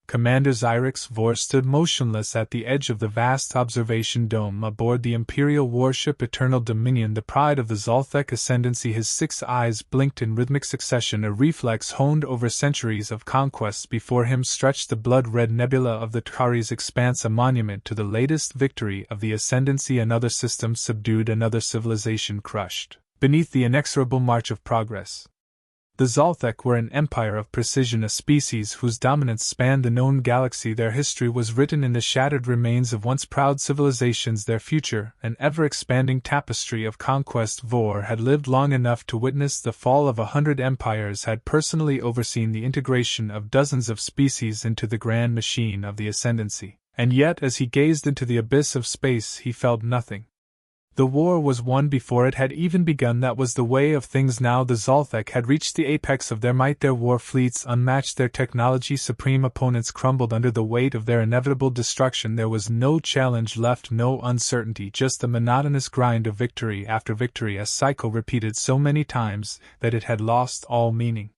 Commander Xyrix Vor stood motionless at the edge of the vast observation dome aboard the Imperial warship Eternal Dominion, the pride of the Zoltec Ascendancy. His 6 eyes blinked in rhythmic succession, a reflex honed over centuries of conquests. Before him stretched the blood-red nebula of the Tkari's expanse, a monument to the latest victory of the Ascendancy. Another system subdued, another civilization crushed beneath the inexorable march of progress. The Zoltec were an empire of precision, a species whose dominance spanned the known galaxy. Their history was written in the shattered remains of once proud civilizations, their future an ever-expanding tapestry of conquest. Vor had lived long enough to witness the fall of 100 empires, had personally overseen the integration of dozens of species into the grand machine of the Ascendancy, and yet as he gazed into the abyss of space he felt nothing. The war was won before it had even begun. That was the way of things now. The Zoltec had reached the apex of their might, their war fleets unmatched, their technology supreme. Opponents crumbled under the weight of their inevitable destruction. There was no challenge left, no uncertainty, just the monotonous grind of victory after victory, a cycle repeated so many times that it had lost all meaning.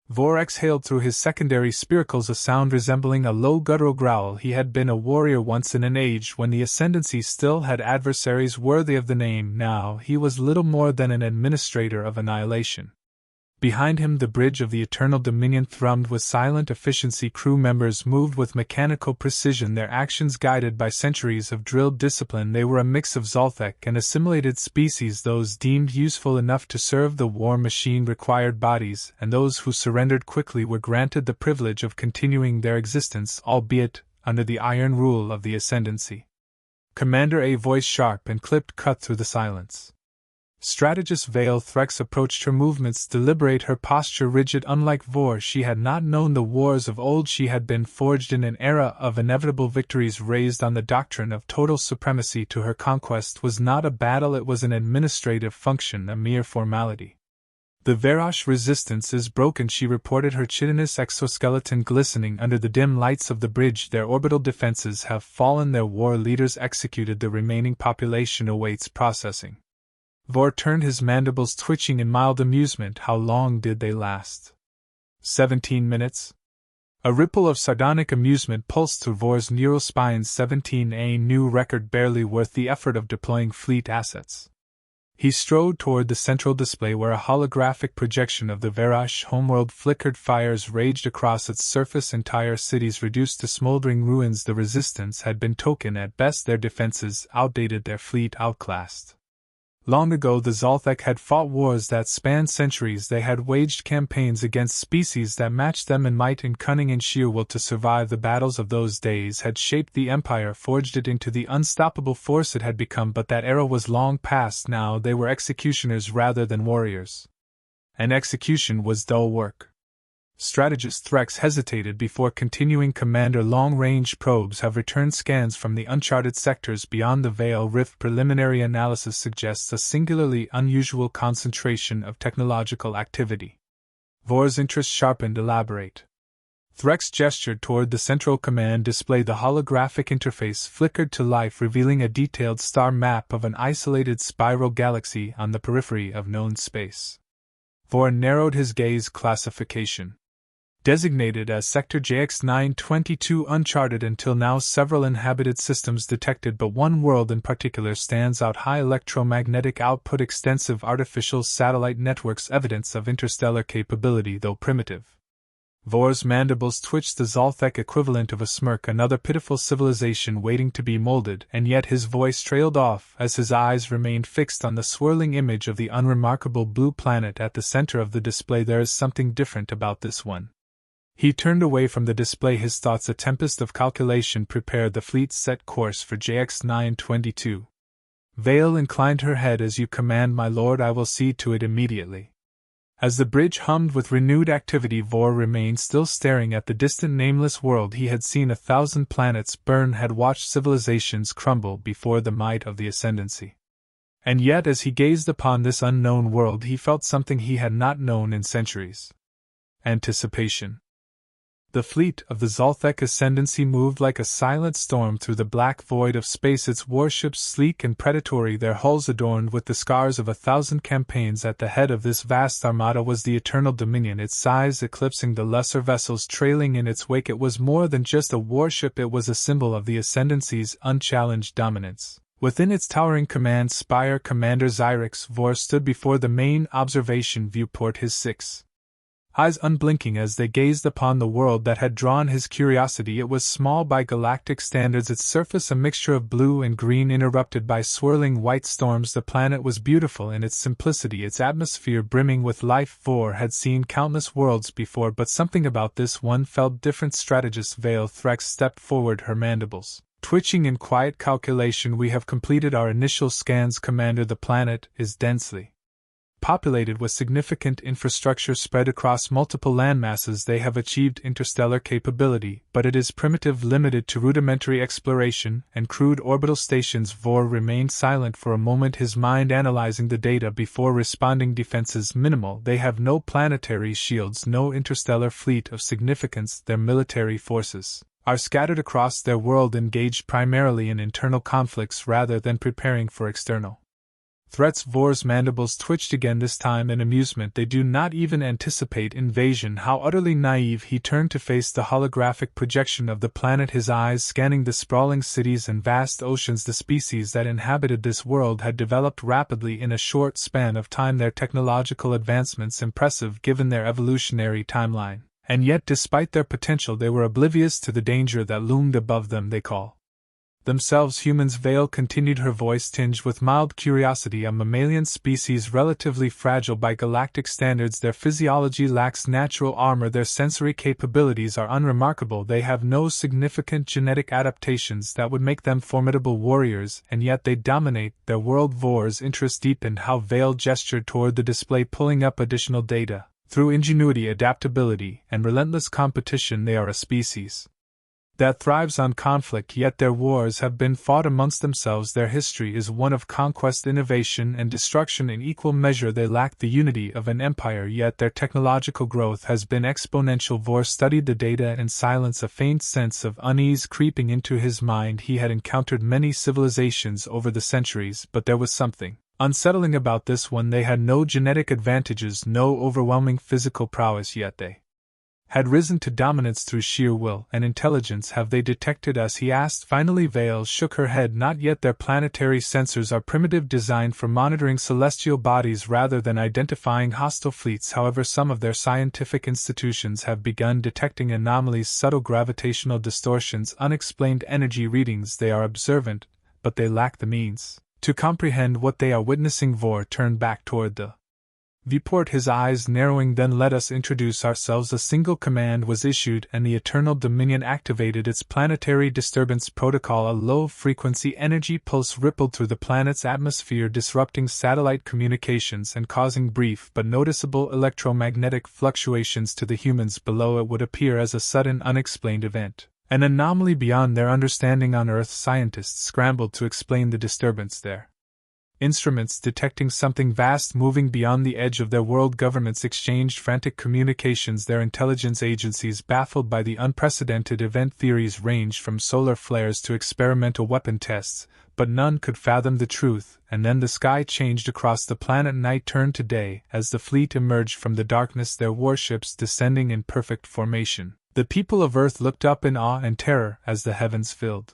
Vor exhaled through his secondary spiracles a sound resembling a low guttural growl. He had been a warrior once in an age when the Ascendancy still had adversaries worthy of the name. Now he was little more than an administrator of annihilation. Behind him the bridge of the Eternal Dominion thrummed with silent efficiency. Crew members moved with mechanical precision, their actions guided by centuries of drilled discipline. They were a mix of Zoltec and assimilated species, those deemed useful enough to serve the war machine required bodies, and those who surrendered quickly were granted the privilege of continuing their existence, albeit under the iron rule of the Ascendancy. Commander, a voice sharp and clipped cut through the silence. Strategist Vale Threx approached her, movements deliberate, her posture rigid. Unlike Vor, she had not known the wars of old. She had been forged in an era of inevitable victories raised on the doctrine of total supremacy. To her, conquest was not a battle, it was an administrative function, a mere formality. The Verosh resistance is broken, she reported, her chitinous exoskeleton glistening under the dim lights of the bridge. Their orbital defenses have fallen, their war leaders executed, the remaining population awaits processing. Vor turned, his mandibles twitching in mild amusement. How long did they last? 17 minutes? A ripple of sardonic amusement pulsed through Vor's neural spines. 17, a new record barely worth the effort of deploying fleet assets. He strode toward the central display where a holographic projection of the Verosh homeworld flickered. Fires raged across its surface, entire cities reduced to smoldering ruins. The resistance had been token at best, their defenses outdated, their fleet outclassed. Long ago the Zoltec had fought wars that spanned centuries. They had waged campaigns against species that matched them in might and cunning and sheer will to survive. The battles of those days had shaped the Empire, forged it into the unstoppable force it had become, but that era was long past now. They were executioners rather than warriors. And execution was dull work. Strategist Threx hesitated before continuing. Commander, long-range probes have returned scans from the uncharted sectors beyond the Veil Rift. Preliminary analysis suggests a singularly unusual concentration of technological activity. Vor's interest sharpened. Elaborate. Threx gestured toward the central command display. The holographic interface flickered to life, revealing a detailed star map of an isolated spiral galaxy on the periphery of known space. Vor narrowed his gaze. Classification. Designated as Sector JX922, uncharted until now. Several inhabited systems detected, but one world in particular stands out. High electromagnetic output, extensive artificial satellite networks, evidence of interstellar capability though primitive. Vor's mandibles twitched, the Zoltec equivalent of a smirk, another pitiful civilization waiting to be molded, and yet his voice trailed off as his eyes remained fixed on the swirling image of the unremarkable blue planet at the center of the display. There is something different about this one. He turned away from the display, his thoughts a tempest of calculation prepared. The fleet set course for JX922. Vale inclined her head. As you command, my lord, I will see to it immediately. As the bridge hummed with renewed activity, Vor remained still, staring at the distant nameless world. He had seen 1,000 planets burn, had watched civilizations crumble before the might of the Ascendancy. And yet as he gazed upon this unknown world he felt something he had not known in centuries. Anticipation. The fleet of the Zoltec Ascendancy moved like a silent storm through the black void of space, its warships sleek and predatory, their hulls adorned with the scars of 1,000 campaigns. At the head of this vast armada was the Eternal Dominion, its size eclipsing the lesser vessels trailing in its wake. It was more than just a warship, it was a symbol of the Ascendancy's unchallenged dominance. Within its towering command spire, Commander Xyrix Vor stood before the main observation viewport, his 6 eyes unblinking as they gazed upon the world that had drawn his curiosity. It was small by galactic standards, its surface a mixture of blue and green interrupted by swirling white storms. The planet was beautiful in its simplicity, its atmosphere brimming with life. Vor had seen countless worlds before, but something about this one felt different. Strategist Vale Threx stepped forward, her mandibles twitching in quiet calculation. "We have completed our initial scans, Commander. The planet is densely populated with significant infrastructure spread across multiple landmasses. They have achieved interstellar capability, but it is primitive, limited to rudimentary exploration and crude orbital stations." Vor remained silent for a moment, his mind analyzing the data before responding. "Defenses minimal. They have no planetary shields, no interstellar fleet of significance. Their military forces are scattered across their world, engaged primarily in internal conflicts rather than preparing for external threats." Vor's mandibles twitched again, this time in amusement. "They do not even anticipate invasion." How utterly naive! He turned to face the holographic projection of the planet, his eyes scanning the sprawling cities and vast oceans. The species that inhabited this world had developed rapidly in a short span of time, their technological advancements impressive given their evolutionary timeline. And yet, despite their potential, they were oblivious to the danger that loomed above them. "They call themselves humans." Vale continued, her voice tinged with mild curiosity. "A mammalian species, relatively fragile by galactic standards. Their physiology lacks natural armor. Their sensory capabilities are unremarkable. They have no significant genetic adaptations that would make them formidable warriors, and yet they dominate their world." Vor's interest deepened. How Vale gestured toward the display, pulling up additional data. "Through ingenuity, adaptability, and relentless competition, they are a species that thrives on conflict, yet their wars have been fought amongst themselves. Their history is one of conquest, innovation, and destruction in equal measure. They lack the unity of an empire, yet their technological growth has been exponential." Vor studied the data in silence, a faint sense of unease creeping into his mind. He had encountered many civilizations over the centuries, but there was something unsettling about this one. They had no genetic advantages, no overwhelming physical prowess, yet they had risen to dominance through sheer will and intelligence. "Have they detected us?" he asked. Finally, Vale shook her head. "Not yet. Their planetary sensors are primitive, designed for monitoring celestial bodies rather than identifying hostile fleets. However, some of their scientific institutions have begun detecting anomalies, subtle gravitational distortions, unexplained energy readings. They are observant, but they lack the means to comprehend what they are witnessing." Vor turned back toward the viewport, his eyes narrowing. "Then let us introduce ourselves." A single command was issued, and the Eternal Dominion activated its planetary disturbance protocol. A low-frequency energy pulse rippled through the planet's atmosphere, disrupting satellite communications and causing brief but noticeable electromagnetic fluctuations to the humans below. It would appear as a sudden, unexplained event, an anomaly beyond their understanding on Earth. Scientists scrambled to explain the disturbance, their instruments detecting something vast moving beyond the edge of their world. Governments exchanged frantic communications, their intelligence agencies baffled by the unprecedented event. Theories ranged from solar flares to experimental weapon tests, but none could fathom the truth. And then the sky changed across the planet. Night turned to day as the fleet emerged from the darkness, their warships descending in perfect formation. The people of Earth looked up in awe and terror as the heavens filled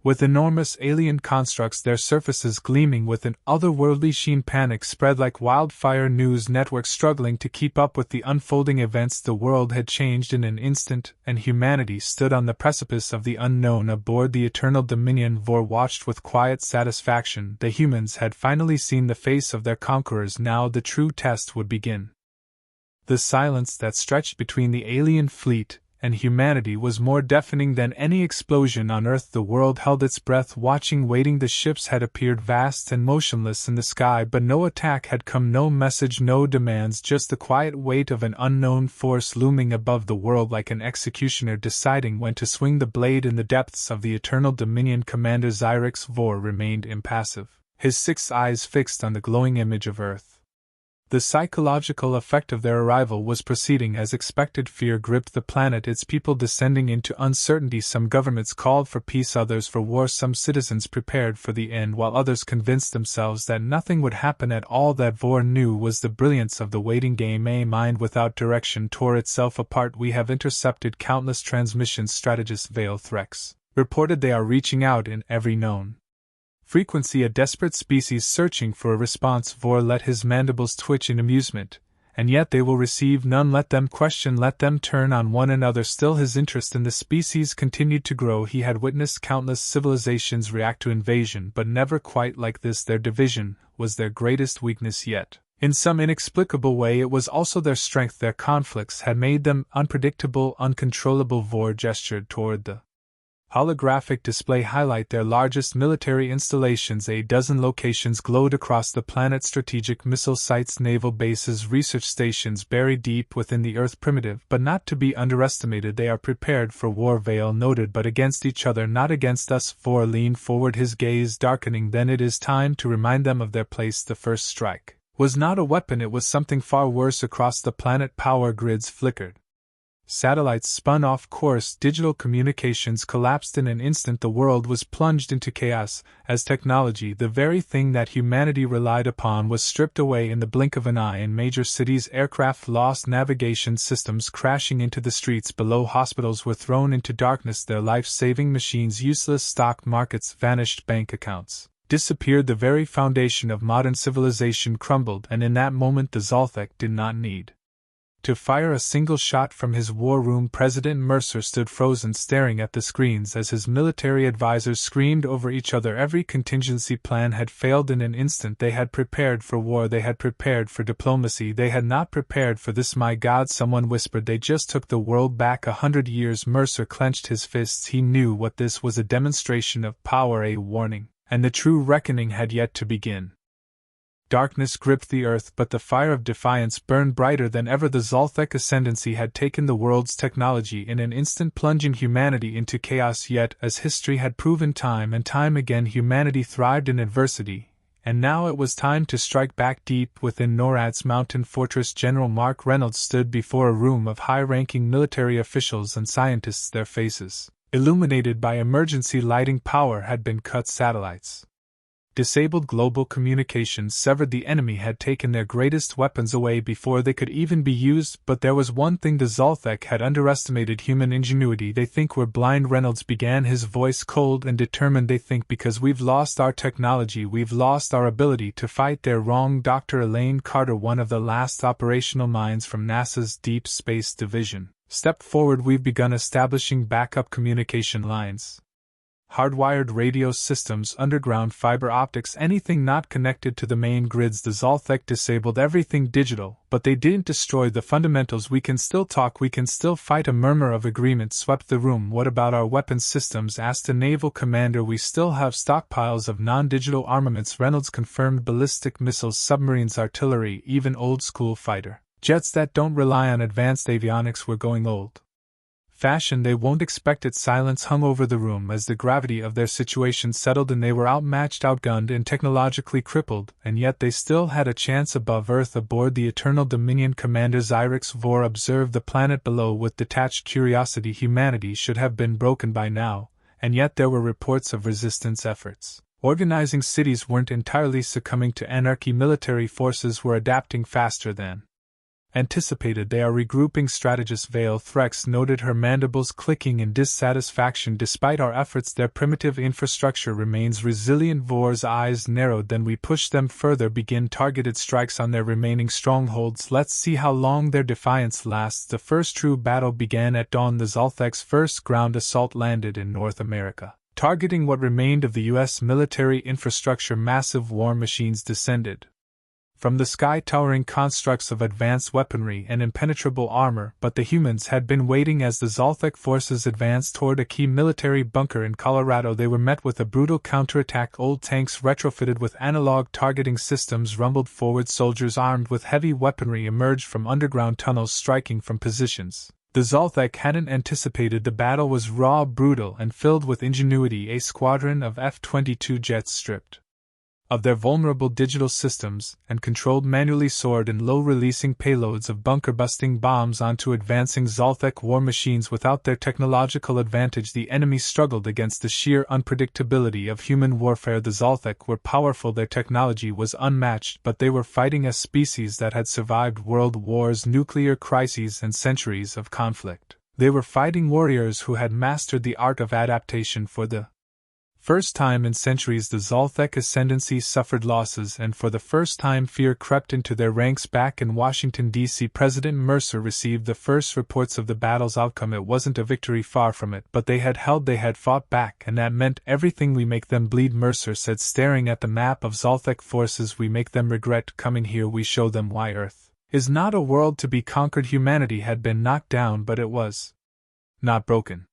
with enormous alien constructs, their surfaces gleaming with an otherworldly sheen. Panic spread like wildfire, news networks struggling to keep up with the unfolding events. The world had changed in an instant, and humanity stood on the precipice of the unknown. Aboard the Eternal Dominion, Vor watched with quiet satisfaction. The humans had finally seen the face of their conquerors. Now the true test would begin. The silence that stretched between the alien fleet and humanity was more deafening than any explosion on Earth. The world held its breath, watching, waiting. The ships had appeared vast and motionless in the sky, but no attack had come, no message, no demands, just the quiet weight of an unknown force looming above the world like an executioner deciding when to swing the blade. In the depths of the Eternal Dominion, Commander Xyrix Vor remained impassive, his 6 eyes fixed on the glowing image of Earth. The psychological effect of their arrival was proceeding as expected. Fear gripped the planet, its people descending into uncertainty. Some governments called for peace, others for war. Some citizens prepared for the end, while others convinced themselves that nothing would happen at all. That Vor knew was the brilliance of the waiting game. A mind without direction tore itself apart. We have intercepted countless transmissions, strategist Vale Threx reported. They are reaching out in every known frequency, a desperate species searching for a response. Vor let his mandibles twitch in amusement. And yet they will receive none. Let them question, let them turn on one another. Still his interest in the species continued to grow. He had witnessed countless civilizations react to invasion, but never quite like this. Their division was their greatest weakness yet. In some inexplicable way it was also their strength. Their conflicts had made them unpredictable, uncontrollable. Vor gestured toward the holographic display highlight their largest military installations. A dozen locations glowed across the planet: strategic missile sites, naval bases, research stations buried deep within the Earth. Primitive, but not to be underestimated. They are prepared for war, Vale noted, but against each other, not against us. Vor leaned forward, his gaze darkening. Then it is time to remind them of their place. The first strike was not a weapon, it was something far worse. Across the planet power grids flickered. Satellites spun off course, digital communications collapsed in an instant. The world was plunged into chaos, as technology, the very thing that humanity relied upon, was stripped away in the blink of an eye. In major cities, aircraft lost navigation systems, crashing into the streets below. Hospitals were thrown into darkness, their life-saving machines useless. Stock markets vanished, bank accounts disappeared. The very foundation of modern civilization crumbled, and in that moment the Zolthek did not need to fire a single shot from his war room. President Mercer stood frozen, staring at the screens as his military advisors screamed over each other. Every contingency plan had failed in an instant. They had prepared for war, they had prepared for diplomacy, they had not prepared for this. My God, someone whispered, they just took the world back 100 years. Mercer clenched his fists. He knew what this was, a demonstration of power, a warning, and the true reckoning had yet to begin. Darkness gripped the earth, but the fire of defiance burned brighter than ever. The Zolthek ascendancy had taken the world's technology in an instant, plunging humanity into chaos. Yet, as history had proven time and time again, humanity thrived in adversity, and now it was time to strike back. Deep within NORAD's mountain fortress, General Mark Reynolds stood before a room of high-ranking military officials and scientists. Their faces, illuminated by emergency lighting power, had been cut. Satellites disabled, global communications severed. The enemy had taken their greatest weapons away before they could even be used. But there was one thing: the Zolthek had underestimated human ingenuity. They think we're blind, Reynolds began, his voice cold and determined. They think because we've lost our technology, we've lost our ability to fight. They're wrong. Dr. Elaine Carter, one of the last operational minds from NASA's Deep Space Division, stepped forward. We've begun establishing backup communication lines. Hardwired radio systems, underground fiber optics, anything not connected to the main grids. The Zolthek disabled everything digital, but they didn't destroy the fundamentals. We can still talk, we can still fight. A murmur of agreement swept the room. What about our weapons systems? Asked a naval commander. We still have stockpiles of non-digital armaments, Reynolds confirmed. Ballistic missiles, submarines, artillery, even old-school fighter jets that don't rely on advanced avionics. We're going old fashion. They won't expect it. Silence hung over the room as the gravity of their situation settled in. They were outmatched, outgunned, and technologically crippled, and yet they still had a chance above Earth. Aboard the Eternal Dominion, Commander Xyrix Vor observed the planet below with detached curiosity. Humanity should have been broken by now, and yet there were reports of resistance efforts. Organizing cities weren't entirely succumbing to anarchy. Military forces were adapting faster than anticipated. They are regrouping, strategist Vale Threx noted, her mandibles clicking in dissatisfaction. Despite our efforts, their primitive infrastructure remains resilient. Vor's eyes narrowed. Then we push them further, begin targeted strikes on their remaining strongholds. Let's see how long their defiance lasts. The first true battle began at dawn. The Zolthek's first ground assault landed in North America, targeting what remained of the U.S. military infrastructure. Massive war machines descended from the sky, towering constructs of advanced weaponry and impenetrable armor, but the humans had been waiting. As the Zolthek forces advanced toward a key military bunker in Colorado, they were met with a brutal counterattack. Old tanks retrofitted with analog targeting systems rumbled forward. Soldiers armed with heavy weaponry emerged from underground tunnels, striking from positions the Zolthek hadn't anticipated. The battle was raw, brutal, and filled with ingenuity. A squadron of F-22 jets stripped of their vulnerable digital systems and controlled manually soared and low-releasing payloads of bunker-busting bombs onto advancing Zoltec war machines. Without their technological advantage, the enemy struggled against the sheer unpredictability of human warfare. The Zoltec were powerful, their technology was unmatched, but they were fighting a species that had survived world wars, nuclear crises, and centuries of conflict. They were fighting warriors who had mastered the art of adaptation. For the first time in centuries, the Zoltec ascendancy suffered losses, and for the first time fear crept into their ranks. Back in Washington, D.C., President Mercer received the first reports of the battle's outcome. It wasn't a victory, far from it, but they had fought back, and that meant everything. We make them bleed, Mercer said, staring at the map of Zoltec forces. We make them regret coming here. We show them why Earth is not a world to be conquered. Humanity had been knocked down, but it was not broken.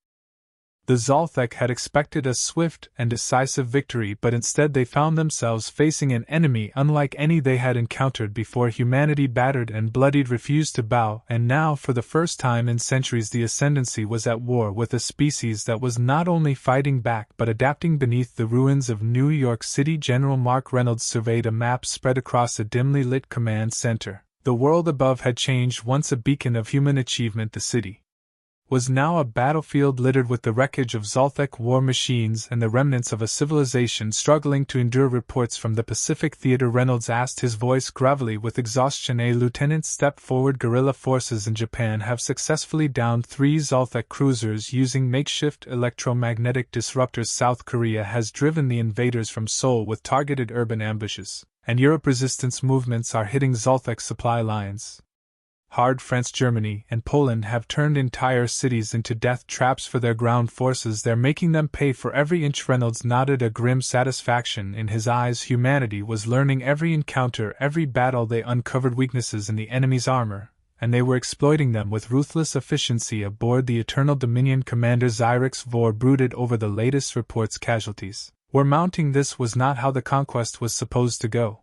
The Zoltec had expected a swift and decisive victory, but instead they found themselves facing an enemy unlike any they had encountered before. Humanity, battered and bloodied, refused to bow, and now, for the first time in centuries, the Ascendancy was at war with a species that was not only fighting back but adapting. Beneath the ruins of New York City, General Mark Reynolds surveyed a map spread across a dimly lit command center. The world above had changed. Once a beacon of human achievement, the city was now a battlefield littered with the wreckage of Zoltec war machines and the remnants of a civilization struggling to endure. Reports from the Pacific Theater, Reynolds asked, his voice gravelly with exhaustion. A lieutenant stepped forward. Guerrilla forces in Japan have successfully downed 3 Zoltec cruisers using makeshift electromagnetic disruptors. South Korea has driven the invaders from Seoul with targeted urban ambushes, and Europe resistance movements are hitting Zoltec supply lines hard. France, Germany, and Poland have turned entire cities into death traps for their ground forces. They're making them pay for every inch. Reynolds nodded, a grim satisfaction in his eyes. Humanity was learning every encounter, every battle. They uncovered weaknesses in the enemy's armor, and they were exploiting them with ruthless efficiency. Aboard the Eternal Dominion, Commander Xyrix Vor brooded over the latest reports. Casualties were mounting. This was not how the conquest was supposed to go.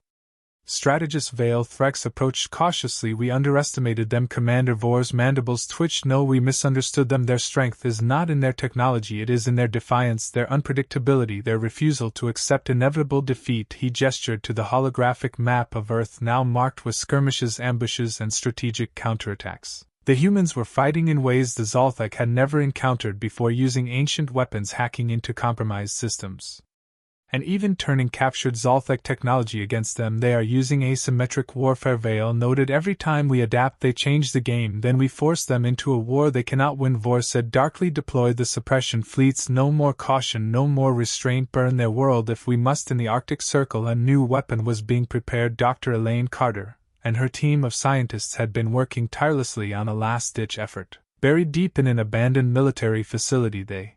Strategist Vale Threx approached cautiously. We underestimated them. Commander Vor's mandibles twitched. No, we misunderstood them. Their strength is not in their technology, it is in their defiance, their unpredictability, their refusal to accept inevitable defeat. He gestured to the holographic map of Earth, now marked with skirmishes, ambushes, and strategic counterattacks. The humans were fighting in ways the Zoltec had never encountered before, using ancient weapons, hacking into compromised systems, and even turning captured Zoltec technology against them. They are using asymmetric warfare. Vale noted, every time we adapt they change the game, then we force them into a war they cannot win. Vor said darkly, deploy the suppression fleets. No more caution, no more restraint. Burn their world if we must. In the Arctic Circle, a new weapon was being prepared. Dr. Elaine Carter and her team of scientists had been working tirelessly on a last-ditch effort. Buried deep in an abandoned military facility, they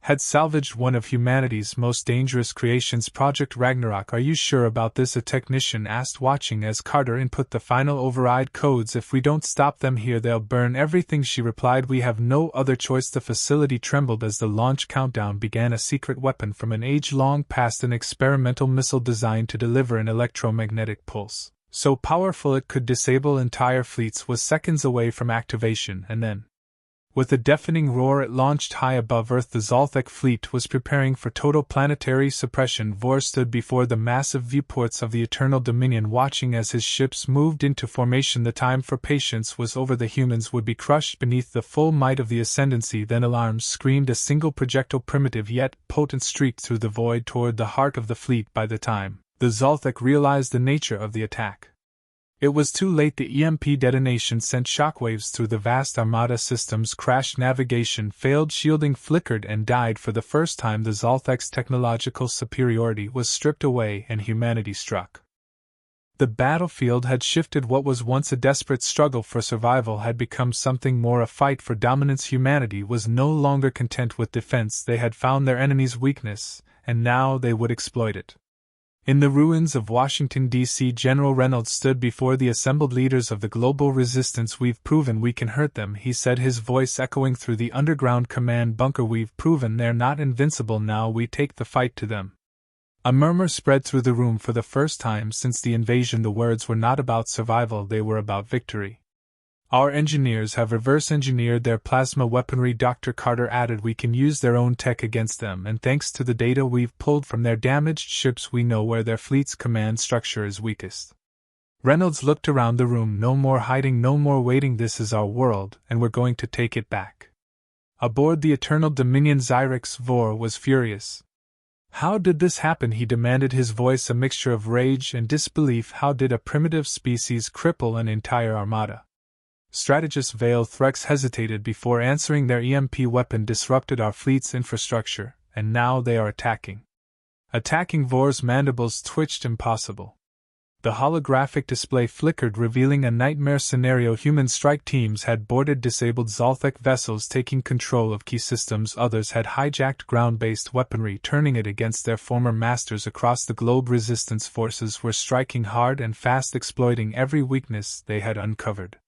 had salvaged one of humanity's most dangerous creations, Project Ragnarok. Are you sure about this? A technician asked, watching as Carter input the final override codes. If we don't stop them here, they'll burn everything, she replied. We have no other choice. The facility trembled as the launch countdown began. A secret weapon from an age long past, an experimental missile designed to deliver an electromagnetic pulse so powerful it could disable entire fleets, was seconds away from activation, and then, with a deafening roar, it launched high above Earth. The Zoltec fleet was preparing for total planetary suppression. Vor stood before the massive viewports of the Eternal Dominion, watching as his ships moved into formation. The time for patience was over. The humans would be crushed beneath the full might of the Ascendancy. Then alarms screamed. A single projectile, primitive yet potent, streaked through the void toward the heart of the fleet. By the time the Zoltec realized the nature of the attack, it was too late. The EMP detonation sent shockwaves through the vast armada. Systems crashed, navigation failed, shielding flickered and died. For the first time, the Zoltec's technological superiority was stripped away and humanity struck. The battlefield had shifted. What was once a desperate struggle for survival had become something more, a fight for dominance. Humanity was no longer content with defense. They had found their enemy's weakness, and now they would exploit it. In the ruins of Washington, D.C., General Reynolds stood before the assembled leaders of the global resistance. We've proven we can hurt them, he said, his voice echoing through the underground command bunker. We've proven they're not invincible. Now we take the fight to them. A murmur spread through the room. For the first time since the invasion, the words were not about survival, they were about victory. Our engineers have reverse-engineered their plasma weaponry. Dr. Carter added. We can use their own tech against them, and thanks to the data we've pulled from their damaged ships we know where their fleet's command structure is weakest. Reynolds looked around the room. No more hiding, no more waiting. This is our world, and we're going to take it back. Aboard the Eternal Dominion, Xyrix Vor was furious. How did this happen? He demanded, his voice a mixture of rage and disbelief. How did a primitive species cripple an entire armada? Strategist Vale Threx hesitated before answering. Their EMP weapon disrupted our fleet's infrastructure, and now they are attacking. Attacking. Vor's mandibles twitched. Impossible. The holographic display flickered, revealing a nightmare scenario. Human strike teams had boarded disabled Zoltec vessels, taking control of key systems. Others had hijacked ground-based weaponry, turning it against their former masters across the globe. Resistance forces were striking hard and fast, exploiting every weakness they had uncovered.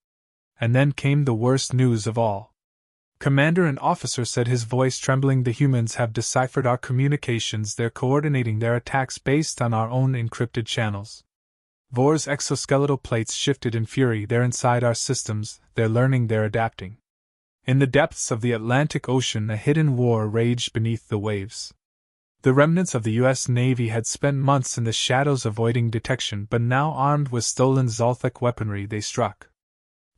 And then came the worst news of all. Commander, an officer said, his voice trembling. The humans have deciphered our communications. They're coordinating their attacks based on our own encrypted channels. Vor's exoskeletal plates shifted in fury. They're inside our systems, they're learning, they're adapting. In the depths of the Atlantic Ocean, a hidden war raged beneath the waves. The remnants of the U.S. Navy had spent months in the shadows avoiding detection, but now, armed with stolen Zoltec weaponry, they struck.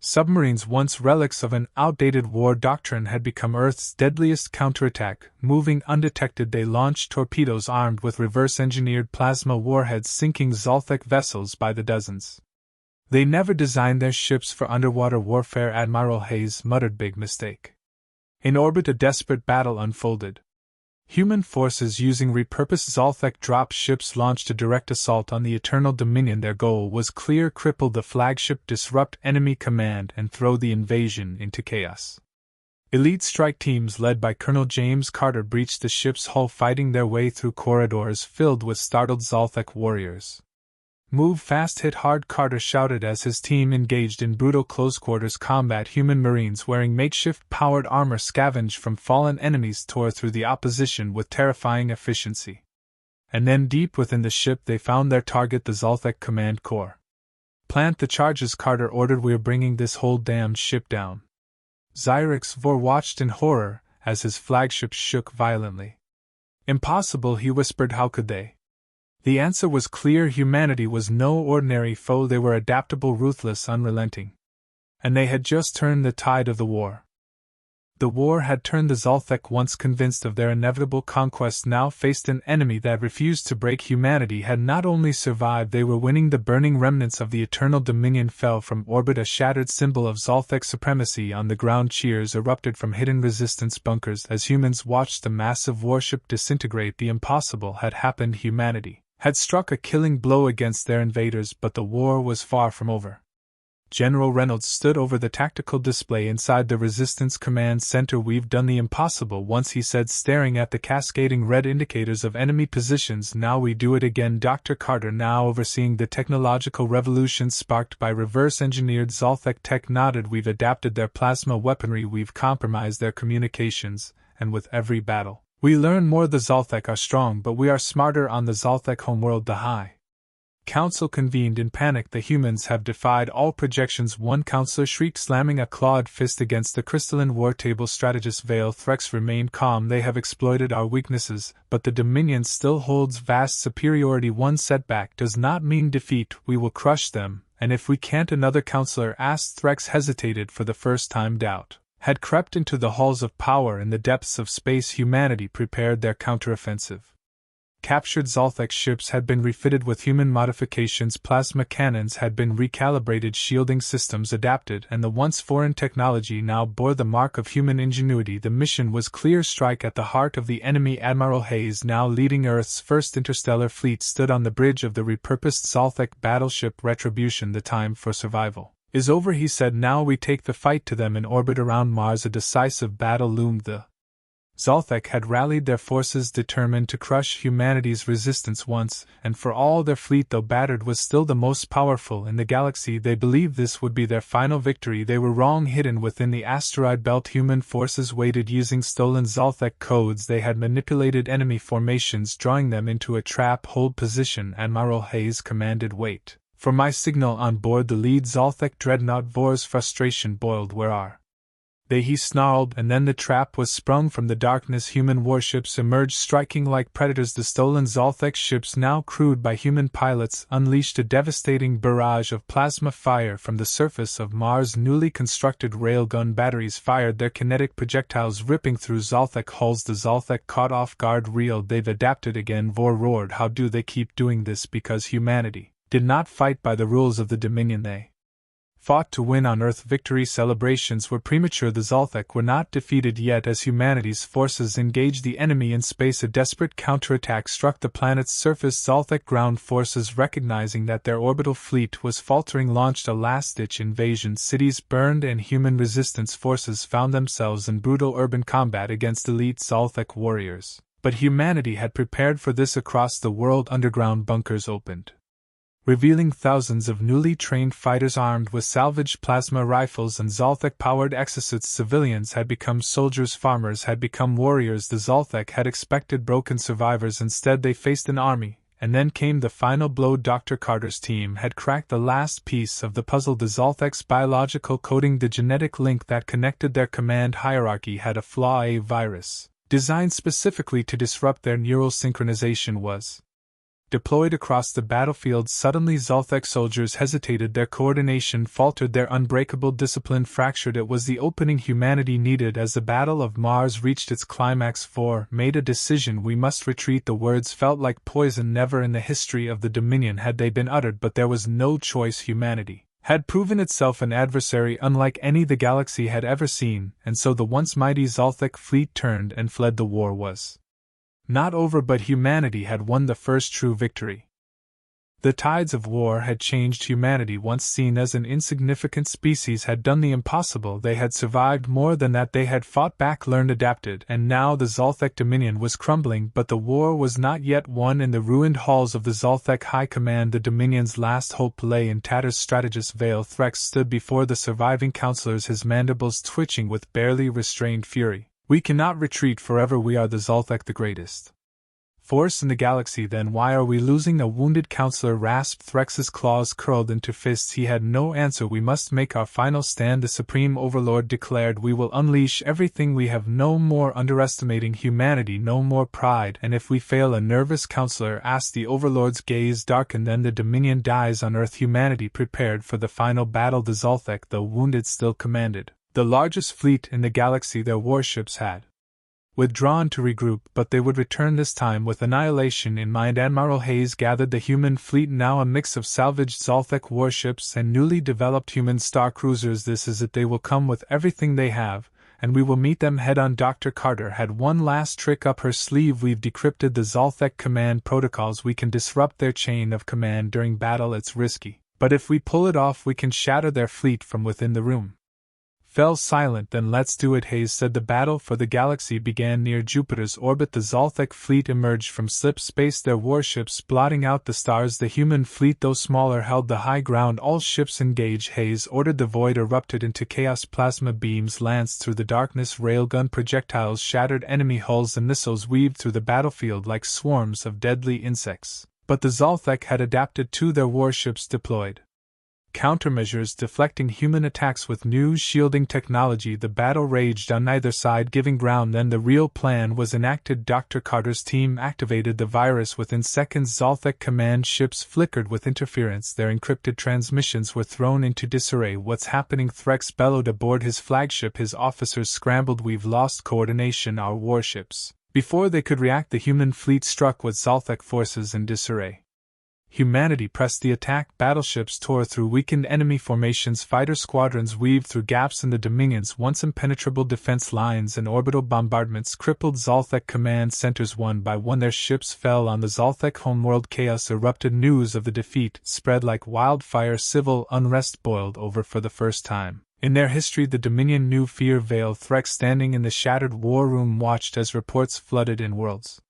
Submarines, once relics of an outdated war doctrine, had become Earth's deadliest counterattack. Moving undetected, they launched torpedoes armed with reverse-engineered plasma warheads, sinking Zoltec vessels by the dozens. They never designed their ships for underwater warfare, Admiral Hayes muttered. Big mistake. In orbit, a desperate battle unfolded. Human forces using repurposed Zoltec drop ships launched a direct assault on the Eternal Dominion. Their goal was clear: cripple the flagship, disrupt enemy command, and throw the invasion into chaos. Elite strike teams led by Colonel James Carter breached the ship's hull, fighting their way through corridors filled with startled Zoltec warriors. Move fast, hit hard, Carter shouted as his team engaged in brutal close-quarters combat. Human Marines wearing makeshift-powered armor scavenged from fallen enemies tore through the opposition with terrifying efficiency. And then, deep within the ship, they found their target, the Zoltec Command Corps. Plant the charges, Carter ordered. We're bringing this whole damned ship down. Xyrix Vor watched in horror as his flagship shook violently. Impossible, he whispered. How could they? The answer was clear. Humanity was no ordinary foe. They were adaptable, ruthless, unrelenting. And they had just turned the tide of the war. The war had turned. The Zoltec, once convinced of their inevitable conquest, now faced an enemy that refused to break. Humanity had not only survived, they were winning. The burning remnants of the Eternal Dominion fell from orbit, a shattered symbol of Zoltec supremacy on the ground. Cheers erupted from hidden resistance bunkers as humans watched the massive warship disintegrate. The impossible had happened. Humanity had struck a killing blow against their invaders, but the war was far from over. General Reynolds stood over the tactical display inside the Resistance Command Center. We've done the impossible once, he said, staring at the cascading red indicators of enemy positions. Now we do it again. Dr. Carter, now overseeing the technological revolution sparked by reverse-engineered Zoltec tech, nodded. We've adapted their plasma weaponry, we've compromised their communications, and with every battle we learn more. The Zoltec are strong, but we are smarter. On the Zoltec homeworld, the High Council convened in panic. The humans have defied all projections, one counselor shrieked, slamming a clawed fist against the crystalline war table. Strategist Vale Threx remained calm. They have exploited our weaknesses, but the Dominion still holds vast superiority. One setback does not mean defeat. We will crush them, and if we can't, another counselor asked. Threx hesitated for the first time. Doubt had crept into the halls of power. In the depths of space, humanity prepared their counteroffensive. Captured Zoltec ships had been refitted with human modifications, plasma cannons had been recalibrated, shielding systems adapted, and the once foreign technology now bore the mark of human ingenuity. The mission was clear: strike at the heart of the enemy. Admiral Hayes, now leading Earth's first interstellar fleet, stood on the bridge of the repurposed Zoltec battleship Retribution. The time for survival is over, he said. Now we take the fight to them. In orbit around Mars, a decisive battle loomed. The Zoltec had rallied their forces, determined to crush humanity's resistance once and for all. Their fleet, though battered, was still the most powerful in the galaxy. They believed this would be their final victory. They were wrong. Hidden within the asteroid belt, human forces waited. Using stolen Zoltec codes, they had manipulated enemy formations, drawing them into a trap hold position. Admiral Hayes commanded, wait. For my signal on board the lead Zoltec dreadnought, Vor's frustration boiled. Where are they? He snarled, and then the trap was sprung from the darkness. Human warships emerged, striking like predators. The stolen Zoltec ships, now crewed by human pilots, unleashed a devastating barrage of plasma fire from the surface of Mars. Newly constructed railgun batteries fired their kinetic projectiles, ripping through Zoltec hulls. The Zoltec, caught off guard, reeled. They've adapted again, Vor roared. How do they keep doing this? Because humanity did not fight by the rules of the Dominion. They fought to win on Earth. Victory celebrations were premature. The Zoltec were not defeated yet. As humanity's forces engaged the enemy in space, a desperate counterattack struck the planet's surface. Zoltec ground forces, recognizing that their orbital fleet was faltering, launched a last-ditch invasion. Cities burned, and human resistance forces found themselves in brutal urban combat against elite Zoltec warriors. But humanity had prepared for this. Across the world, underground bunkers opened, revealing thousands of newly trained fighters armed with salvaged plasma rifles and Zoltec-powered exosuits. Civilians had become soldiers, farmers had become warriors. The Zoltec had expected broken survivors. Instead, they faced an army. And then came the final blow. Dr. Carter's team had cracked the last piece of the puzzle. The Zoltec's biological coding, the genetic link that connected their command hierarchy, had a flaw. A virus, designed specifically to disrupt their neural synchronization, was deployed across the battlefield. Suddenly, Zoltec soldiers hesitated, their coordination faltered, their unbreakable discipline fractured. It was the opening humanity needed. As the Battle of Mars reached its climax, Vor made a decision. We must retreat. The words felt like poison. Never in the history of the Dominion had they been uttered, but there was no choice. Humanity had proven itself an adversary unlike any the galaxy had ever seen, and so the once mighty Zoltec fleet turned and fled. The war was not over, but humanity had won the first true victory. The tides of war had changed. Humanity, once seen as an insignificant species, had done the impossible. They had survived. More than that, they had fought back, learned, adapted, and now the Zoltec Dominion was crumbling. But the war was not yet won. In the ruined halls of the Zoltec High Command, the Dominion's last hope lay in tatters. Strategist Vale Threx stood before the surviving counselors, his mandibles twitching with barely restrained fury. We cannot retreat forever. We are the Zoltec, the greatest force in the galaxy. Then why are we losing? A wounded counselor rasped. Threx's claws curled into fists. He had no answer. We must make our final stand, the Supreme Overlord declared. We will unleash everything we have. No more underestimating humanity, no more pride. And if we fail? A nervous counselor asked. The Overlord's gaze darkened. Then the Dominion dies on Earth. Humanity prepared for the final battle. The Zoltec, though wounded, still commanded the largest fleet in the galaxy. Their warships had withdrawn to regroup, but they would return this time with annihilation in mind. Admiral Hayes gathered the human fleet, now a mix of salvaged Zoltec warships and newly developed human star cruisers. This is it. They will come with everything they have, and we will meet them head-on. Dr. Carter had one last trick up her sleeve. We've decrypted the Zoltec command protocols. We can disrupt their chain of command during battle. It's risky, but if we pull it off, we can shatter their fleet from within. The room fell silent. Then let's do it, Hayes said. The battle for the galaxy began near Jupiter's orbit. The Zoltec fleet emerged from slip space, their warships blotting out the stars. The human fleet, though smaller, held the high ground. All ships engage, Hayes ordered. The void erupted into chaos. Plasma beams lanced through the darkness. Railgun projectiles shattered enemy hulls, and missiles weaved through the battlefield like swarms of deadly insects. But the Zoltec had adapted too. Their warships deployed countermeasures, deflecting human attacks with new shielding technology. The battle raged on either side, giving ground. Then the real plan was enacted. Dr. Carter's team activated the virus. Within seconds, Zoltec command ships flickered with interference. Their encrypted transmissions were thrown into disarray. What's happening? Threx bellowed aboard his flagship. His officers scrambled. We've lost coordination. Our warships. Before they could react, the human fleet struck with Zoltec forces in disarray. Humanity pressed the attack. Battleships tore through weakened enemy formations. Fighter squadrons weaved through gaps in the Dominion's once impenetrable defense lines, and orbital bombardments crippled Zoltec command centers. One by one, their ships fell on the Zoltec homeworld. Chaos erupted. News of the defeat spread like wildfire. Civil unrest boiled over. For the first time in their history, the Dominion knew fear. Vale Threx, standing in the shattered war room, watched as reports flooded in. Worlds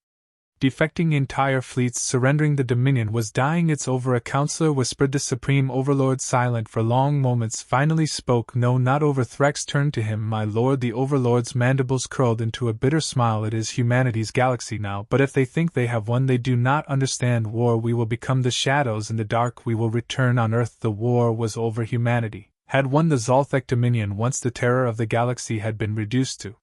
defecting entire fleets, surrendering the Dominion was dying. It's over, a counselor whispered. The Supreme Overlord, silent for long moments, finally spoke. No, not over. Threx turned to him. My lord, the Overlord's mandibles curled into a bitter smile. It is humanity's galaxy now, but if they think they have won, they do not understand war. We will become the shadows in the dark. We will return on Earth. The war was over. Humanity had won the Zoltec Dominion. Once the terror of the galaxy had been reduced to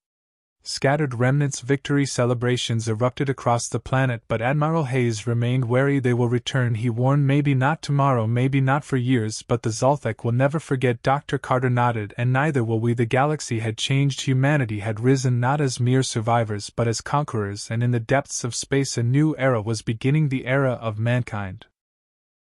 scattered remnants. Victory celebrations erupted across the planet, but Admiral Hayes remained wary. They will return, he warned. Maybe not tomorrow, maybe not for years, but the Zoltec will never forget. Dr. Carter nodded. And neither will we. The galaxy had changed. Humanity had risen, not as mere survivors but as conquerors, and in the depths of space a new era was beginning, the era of mankind.